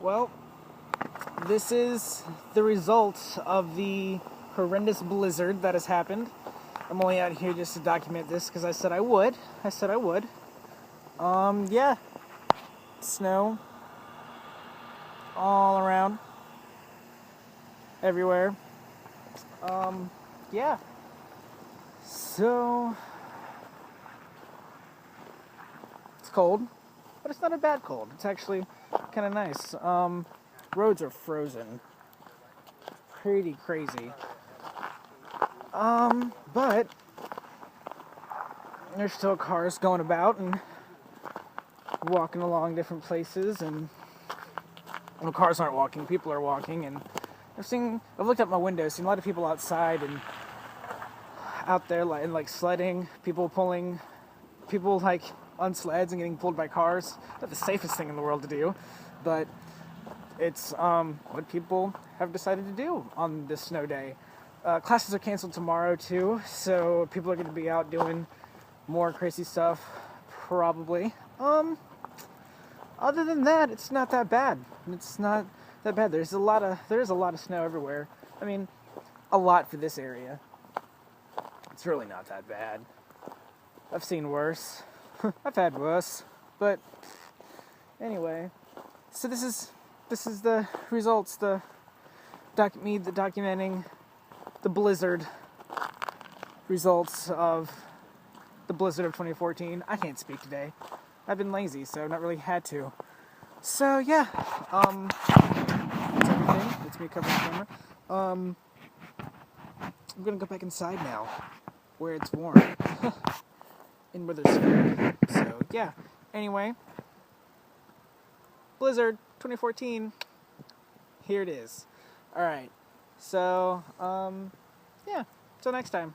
Well, this is the result of the horrendous blizzard that has happened. I'm only out here just to document this because I said I would. Yeah. Snow. All around. Everywhere. Yeah. So, it's cold, but it's not a bad cold. It's actually kind of nice. Roads are frozen. Pretty crazy. But there's still cars going about and walking along different places, and well, cars aren't walking, people are walking, and I've looked out my window, seen a lot of people outside and out there like sledding, people like on sleds and getting pulled by cars. Not the safest thing in the world to do, but it's what people have decided to do on this snow day. Classes are canceled tomorrow too, so people are going to be out doing more crazy stuff, probably. Other than that, it's not that bad. There's a lot of snow everywhere. I mean, a lot for this area. It's really not that bad. I've seen worse. I've had worse. But anyway, so this is the results. Documenting the blizzard results of the blizzard of 2014. I can't speak today. I've been lazy, so I've not really had to. So yeah, that's everything. That's me covering the camera. I'm gonna go back inside now, where it's warm, and where there's food. So yeah. Anyway, blizzard 2014. Here it is. All right. So yeah. Till next time.